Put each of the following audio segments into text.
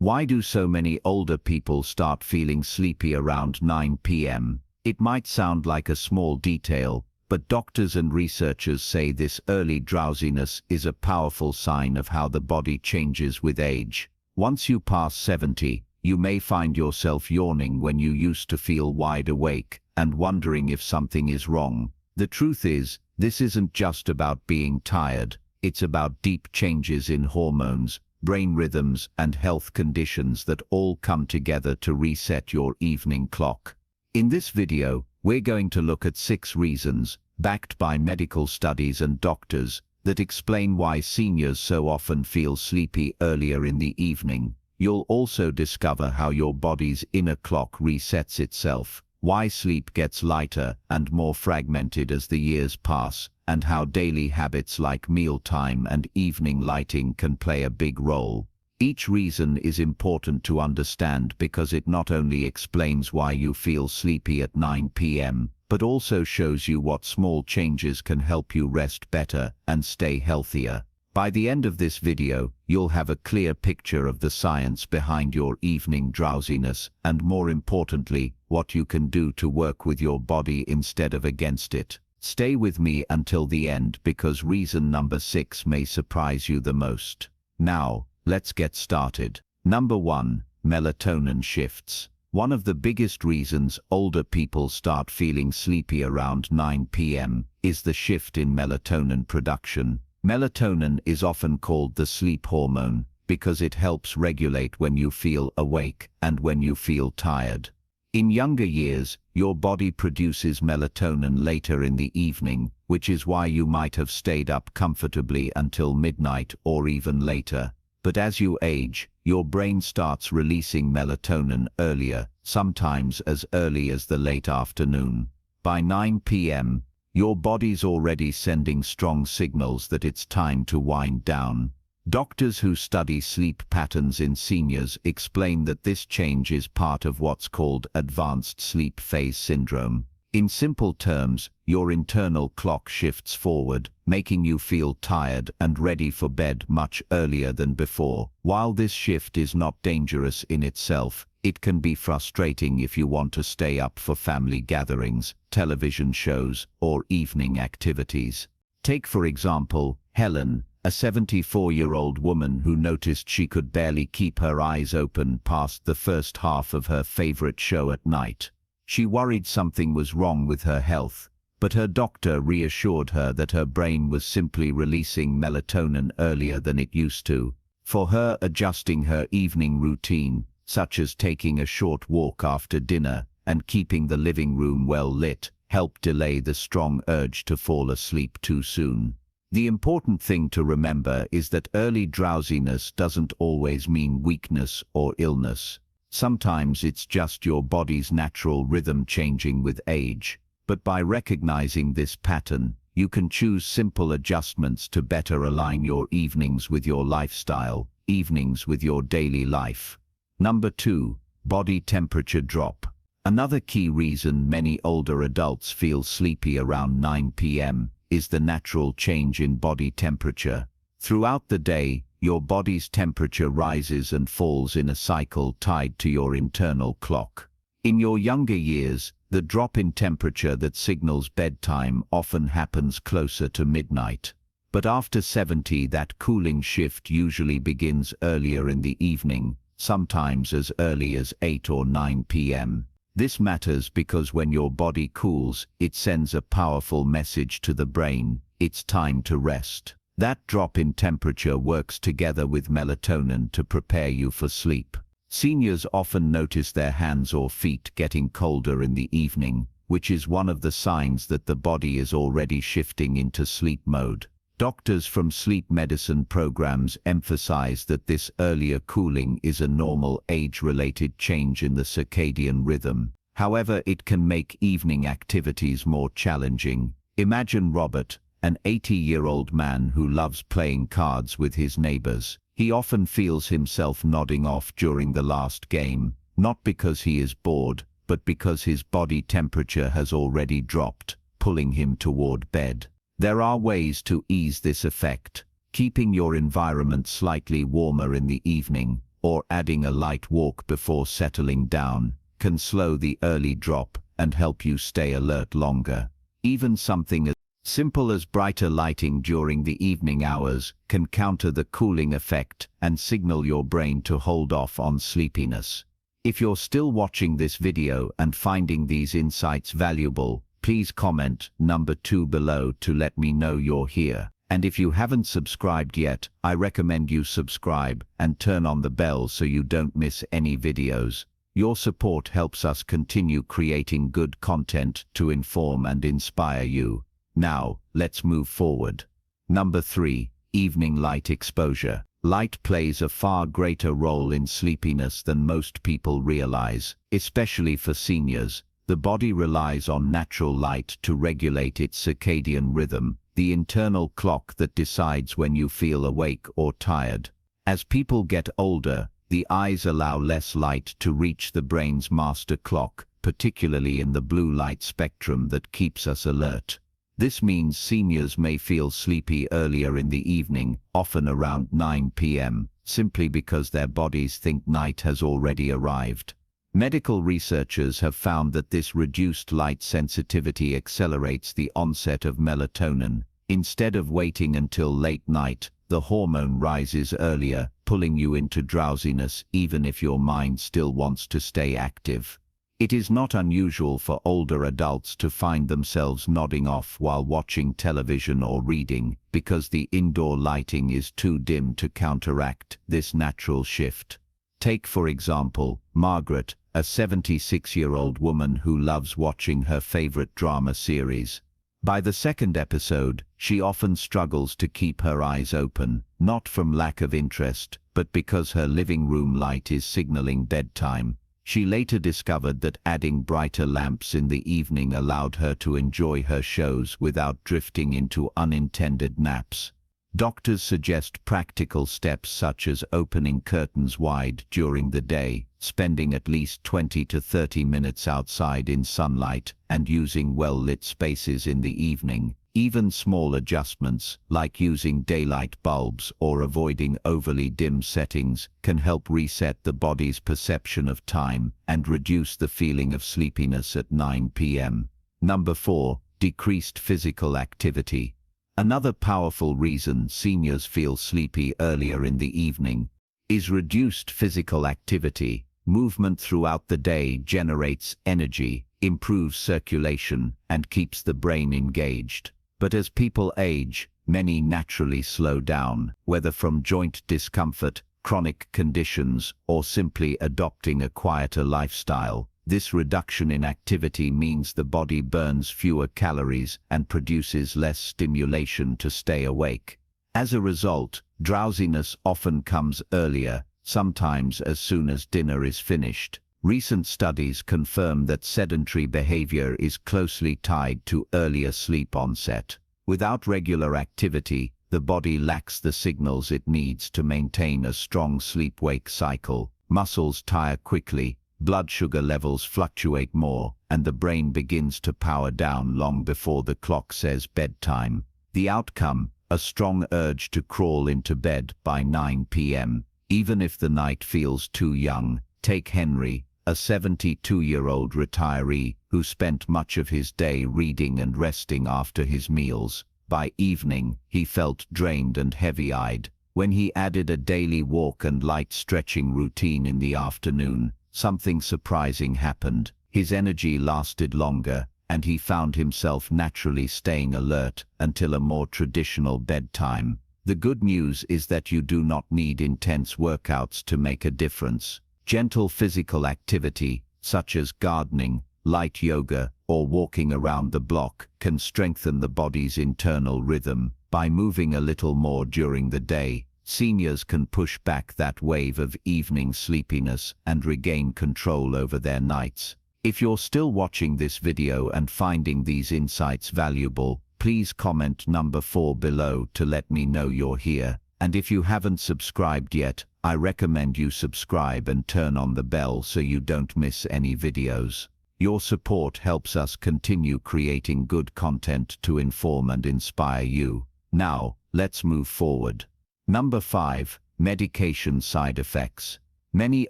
Why do so many older people start feeling sleepy around 9 p.m.? It might sound like a small detail, but doctors and researchers say this early drowsiness is a powerful sign of how the body changes with age. Once you pass 70, you may find yourself yawning when you used to feel wide awake and wondering if something is wrong. The truth is, this isn't just about being tired. It's about deep changes in hormones, brain rhythms, and health conditions that all come together to reset your evening clock. In this video, we're going to look at 6 reasons, backed by medical studies and doctors, that explain why seniors so often feel sleepy earlier in the evening. You'll also discover how your body's inner clock resets itself, why sleep gets lighter and more fragmented as the years pass, and how daily habits like mealtime and evening lighting can play a big role. Each reason is important to understand because it not only explains why you feel sleepy at 9 p.m., but also shows you what small changes can help you rest better and stay healthier. By the end of this video, you'll have a clear picture of the science behind your evening drowsiness and, more importantly, what you can do to work with your body instead of against it. Stay with me until the end because reason number 6 may surprise you the most. Now, let's get started. Number 1. Melatonin shifts. One of the biggest reasons older people start feeling sleepy around 9 p.m. is the shift in melatonin production. Melatonin is often called the sleep hormone because it helps regulate when you feel awake and when you feel tired. In younger years, your body produces melatonin later in the evening, which is why you might have stayed up comfortably until midnight or even later. But as you age, your brain starts releasing melatonin earlier, sometimes as early as the late afternoon. By 9 p.m., your body's already sending strong signals that it's time to wind down. Doctors who study sleep patterns in seniors explain that this change is part of what's called advanced sleep phase syndrome. In simple terms, your internal clock shifts forward, making you feel tired and ready for bed much earlier than before. While this shift is not dangerous in itself, it can be frustrating if you want to stay up for family gatherings, television shows, or evening activities. Take, for example, Helen, a 74-year-old woman who noticed she could barely keep her eyes open past the first half of her favorite show at night. She worried something was wrong with her health, but her doctor reassured her that her brain was simply releasing melatonin earlier than it used to. For her, adjusting her evening routine, such as taking a short walk after dinner and keeping the living room well lit, helped delay the strong urge to fall asleep too soon. The important thing to remember is that early drowsiness doesn't always mean weakness or illness. Sometimes it's just your body's natural rhythm changing with age. But by recognizing this pattern, you can choose simple adjustments to better align your evenings with your lifestyle, evenings with your daily life. Number 2. Body temperature drop. Another key reason many older adults feel sleepy around 9 p.m. is the natural change in body temperature. Throughout the day, your body's temperature rises and falls in a cycle tied to your internal clock. In your younger years, the drop in temperature that signals bedtime often happens closer to midnight. But after 70, that cooling shift usually begins earlier in the evening, sometimes as early as 8 or 9 p.m. This matters because when your body cools, it sends a powerful message to the brain: it's time to rest. That drop in temperature works together with melatonin to prepare you for sleep. Seniors often notice their hands or feet getting colder in the evening, which is one of the signs that the body is already shifting into sleep mode. Doctors from sleep medicine programs emphasize that this earlier cooling is a normal age-related change in the circadian rhythm. However, it can make evening activities more challenging. Imagine Robert, an 80-year-old man who loves playing cards with his neighbors. He often feels himself nodding off during the last game, not because he is bored, but because his body temperature has already dropped, pulling him toward bed. There are ways to ease this effect. Keeping your environment slightly warmer in the evening, or adding a light walk before settling down can slow the early drop and help you stay alert longer. Even something as simple as brighter lighting during the evening hours can counter the cooling effect and signal your brain to hold off on sleepiness. If you're still watching this video and finding these insights valuable, please comment number 2 below to let me know you're here. And if you haven't subscribed yet, I recommend you subscribe and turn on the bell so you don't miss any videos. Your support helps us continue creating good content to inform and inspire you. Now, let's move forward. Number 3. Evening light exposure. Light plays a far greater role in sleepiness than most people realize, especially for seniors. The body relies on natural light to regulate its circadian rhythm, the internal clock that decides when you feel awake or tired. As people get older, the eyes allow less light to reach the brain's master clock, particularly in the blue light spectrum that keeps us alert. This means seniors may feel sleepy earlier in the evening, often around 9 p.m., simply because their bodies think night has already arrived. Medical researchers have found that this reduced light sensitivity accelerates the onset of melatonin. Instead of waiting until late night, the hormone rises earlier, pulling you into drowsiness even if your mind still wants to stay active. It is not unusual for older adults to find themselves nodding off while watching television or reading, because the indoor lighting is too dim to counteract this natural shift. Take, for example, Margaret, a 76-year-old woman who loves watching her favorite drama series. By the second episode, she often struggles to keep her eyes open, not from lack of interest, but because her living room light is signaling bedtime. She later discovered that adding brighter lamps in the evening allowed her to enjoy her shows without drifting into unintended naps. Doctors suggest practical steps such as opening curtains wide during the day, spending at least 20 to 30 minutes outside in sunlight, and using well-lit spaces in the evening. Even small adjustments, like using daylight bulbs or avoiding overly dim settings, can help reset the body's perception of time and reduce the feeling of sleepiness at 9 p.m. Number 4. Decreased physical activity. Another powerful reason seniors feel sleepy earlier in the evening is reduced physical activity. Movement throughout the day generates energy, improves circulation, and keeps the brain engaged. But as people age, many naturally slow down, whether from joint discomfort, chronic conditions, or simply adopting a quieter lifestyle. This reduction in activity means the body burns fewer calories and produces less stimulation to stay awake. As a result, drowsiness often comes earlier, sometimes as soon as dinner is finished. Recent studies confirm that sedentary behavior is closely tied to earlier sleep onset. Without regular activity, the body lacks the signals it needs to maintain a strong sleep-wake cycle. Muscles tire quickly, blood sugar levels fluctuate more, and the brain begins to power down long before the clock says bedtime. The outcome, a strong urge to crawl into bed by 9 p.m., even if the night feels too young. Take Henry, a 72-year-old retiree who spent much of his day reading and resting after his meals. By evening, he felt drained and heavy-eyed. When he added a daily walk and light stretching routine in the afternoon, something surprising happened. His energy lasted longer, and he found himself naturally staying alert until a more traditional bedtime. The good news is that you do not need intense workouts to make a difference. Gentle physical activity, such as gardening, light yoga, or walking around the block, can strengthen the body's internal rhythm. By moving a little more during the day, seniors can push back that wave of evening sleepiness and regain control over their nights. If you're still watching this video and finding these insights valuable, please comment number 4 below to let me know you're here. And if you haven't subscribed yet, I recommend you subscribe and turn on the bell so you don't miss any videos. Your support helps us continue creating good content to inform and inspire you. Now, let's move forward. Number 5. Medication side effects. Many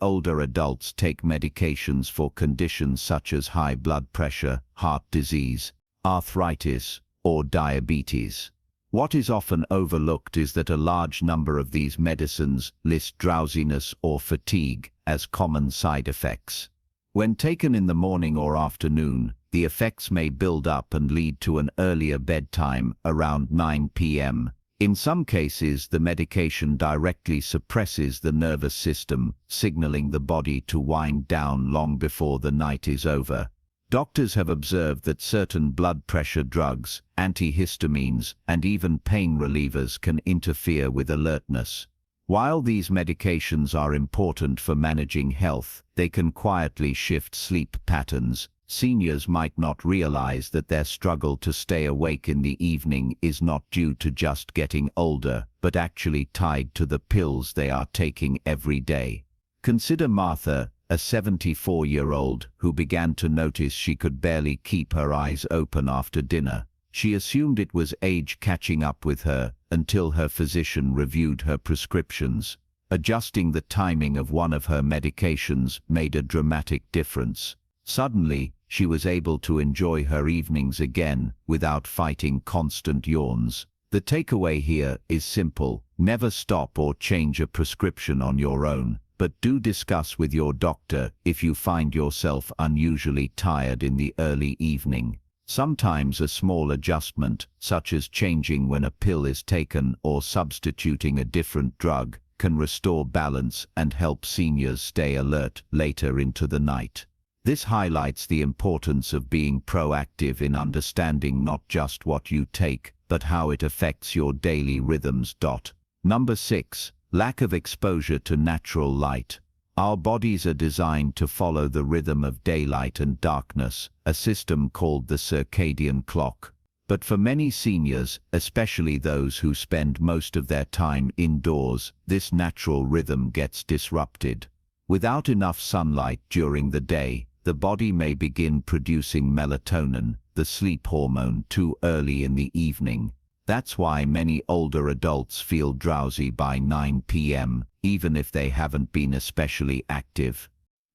older adults take medications for conditions such as high blood pressure, heart disease, arthritis, or diabetes. What is often overlooked is that a large number of these medicines list drowsiness or fatigue as common side effects. When taken in the morning or afternoon, the effects may build up and lead to an earlier bedtime around 9 p.m. In some cases, the medication directly suppresses the nervous system, signaling the body to wind down long before the night is over. Doctors have observed that certain blood pressure drugs, antihistamines, and even pain relievers can interfere with alertness. While these medications are important for managing health, they can quietly shift sleep patterns. Seniors might not realize that their struggle to stay awake in the evening is not due to just getting older, but actually tied to the pills they are taking every day. Consider Martha, a 74-year-old who began to notice she could barely keep her eyes open after dinner. She assumed it was age catching up with her until her physician reviewed her prescriptions. Adjusting the timing of one of her medications made a dramatic difference. Suddenly, she was able to enjoy her evenings again without fighting constant yawns. The takeaway here is simple: never stop or change a prescription on your own, but do discuss with your doctor if you find yourself unusually tired in the early evening. Sometimes a small adjustment, such as changing when a pill is taken or substituting a different drug, can restore balance and help seniors stay alert later into the night. This highlights the importance of being proactive in understanding not just what you take, but how it affects your daily rhythms. Number 6. Lack of exposure to natural light. Our bodies are designed to follow the rhythm of daylight and darkness, a system called the circadian clock. But for many seniors, especially those who spend most of their time indoors, this natural rhythm gets disrupted. Without enough sunlight during the day, the body may begin producing melatonin, the sleep hormone, too early in the evening. That's why many older adults feel drowsy by 9 p.m., even if they haven't been especially active.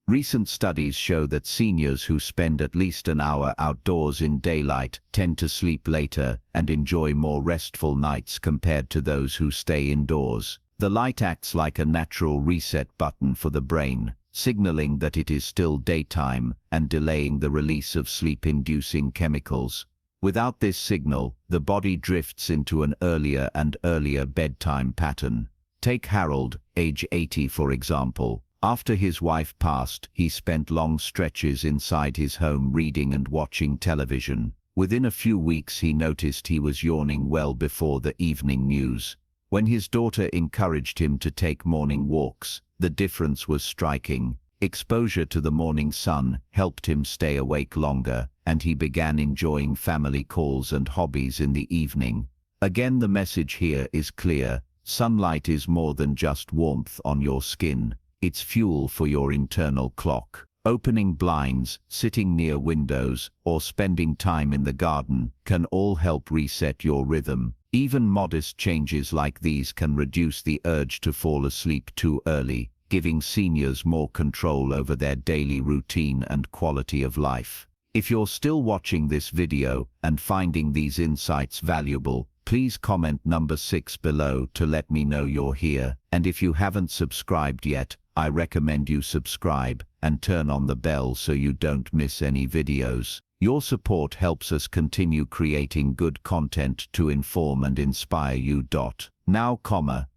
Recent studies show that seniors who spend at least an hour outdoors in daylight tend to sleep later and enjoy more restful nights compared to those who stay indoors. The light acts like a natural reset button for the brain, signaling that it is still daytime and delaying the release of sleep-inducing chemicals. Without this signal, the body drifts into an earlier and earlier bedtime pattern. Take Harold, age 80 for example. After his wife passed, he spent long stretches inside his home reading and watching television. Within a few weeks he noticed he was yawning well before the evening news. When his daughter encouraged him to take morning walks, the difference was striking. Exposure to the morning sun helped him stay awake longer, and he began enjoying family calls and hobbies in the evening. Again, the message here is clear: sunlight is more than just warmth on your skin. It's fuel for your internal clock. Opening blinds, sitting near windows, or spending time in the garden can all help reset your rhythm. Even modest changes like these can reduce the urge to fall asleep too early, giving seniors more control over their daily routine and quality of life. If you're still watching this video and finding these insights valuable, please comment number 6 below to let me know you're here. And if you haven't subscribed yet, I recommend you subscribe and turn on the bell so you don't miss any videos. Your support helps us continue creating good content to inform and inspire you. Now,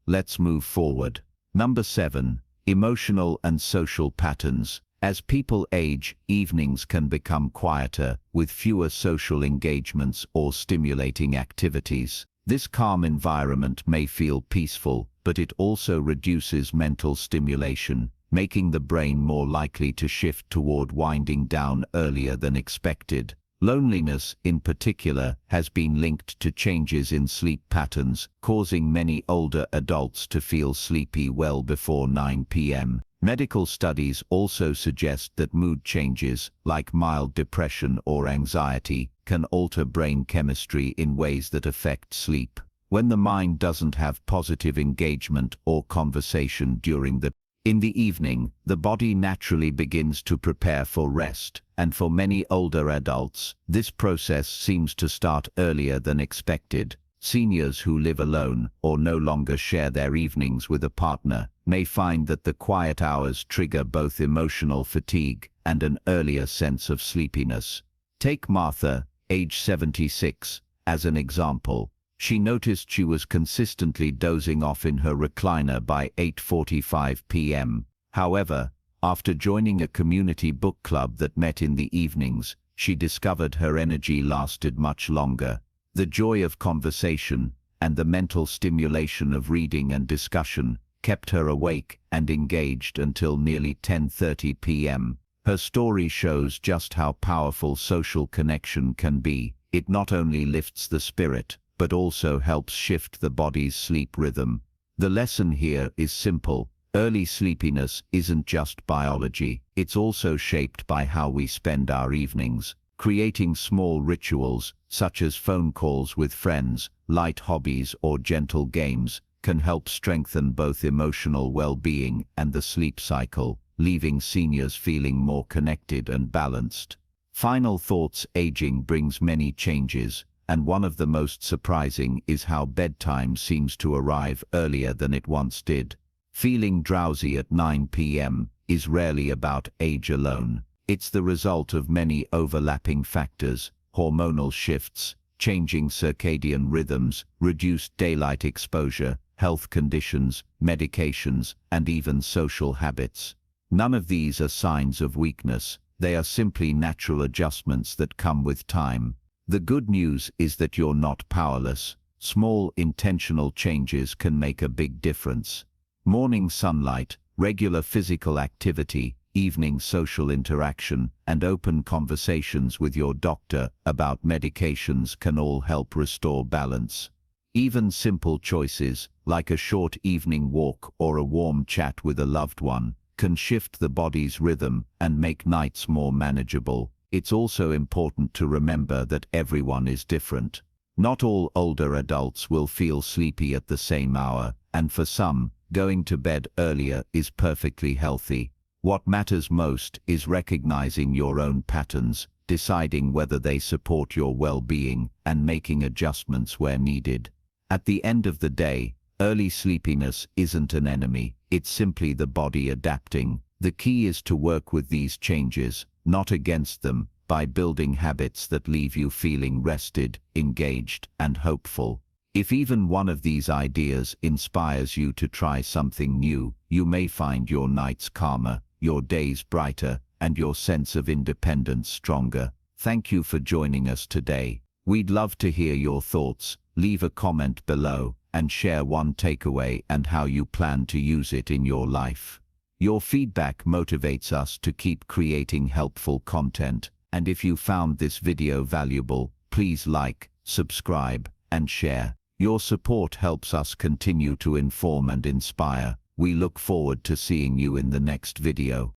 let's move forward. Number 7. Emotional and social patterns. As people age, evenings can become quieter, with fewer social engagements or stimulating activities. This calm environment may feel peaceful, but it also reduces mental stimulation, making the brain more likely to shift toward winding down earlier than expected. Loneliness, in particular, has been linked to changes in sleep patterns, causing many older adults to feel sleepy well before 9 p.m. Medical studies also suggest that mood changes, like mild depression or anxiety, can alter brain chemistry in ways that affect sleep. When the mind doesn't have positive engagement or conversation during the In the evening, the body naturally begins to prepare for rest, and for many older adults, this process seems to start earlier than expected. Seniors who live alone or no longer share their evenings with a partner may find that the quiet hours trigger both emotional fatigue and an earlier sense of sleepiness. Take Martha, age 76, as an example. She noticed she was consistently dozing off in her recliner by 8:45 p.m. However, after joining a community book club that met in the evenings, she discovered her energy lasted much longer. The joy of conversation and the mental stimulation of reading and discussion kept her awake and engaged until nearly 10:30 p.m. Her story shows just how powerful social connection can be. It not only lifts the spirit, but also helps shift the body's sleep rhythm. The lesson here is simple. Early sleepiness isn't just biology, it's also shaped by how we spend our evenings. Creating small rituals, such as phone calls with friends, light hobbies, or gentle games, can help strengthen both emotional well-being and the sleep cycle, leaving seniors feeling more connected and balanced. Final thoughts: aging brings many changes, and one of the most surprising is how bedtime seems to arrive earlier than it once did. Feeling drowsy at 9 p.m. is rarely about age alone. It's the result of many overlapping factors: hormonal shifts, changing circadian rhythms, reduced daylight exposure, health conditions, medications, and even social habits. None of these are signs of weakness. They are simply natural adjustments that come with time. The good news is that you're not powerless. Small, intentional changes can make a big difference. Morning sunlight, regular physical activity, evening social interaction, and open conversations with your doctor about medications can all help restore balance. Even simple choices, like a short evening walk or a warm chat with a loved one, can shift the body's rhythm and make nights more manageable. It's also important to remember that everyone is different. Not all older adults will feel sleepy at the same hour, and for some, going to bed earlier is perfectly healthy. What matters most is recognizing your own patterns, deciding whether they support your well-being, and making adjustments where needed. At the end of the day, early sleepiness isn't an enemy, it's simply the body adapting. The key is to work with these changes, not against them, by building habits that leave you feeling rested, engaged, and hopeful. If even one of these ideas inspires you to try something new, you may find your nights calmer, your days brighter, and your sense of independence stronger. Thank you for joining us today. We'd love to hear your thoughts. Leave a comment below and share one takeaway and how you plan to use it in your life. Your feedback motivates us to keep creating helpful content, and if you found this video valuable, please like, subscribe, and share. Your support helps us continue to inform and inspire. We look forward to seeing you in the next video.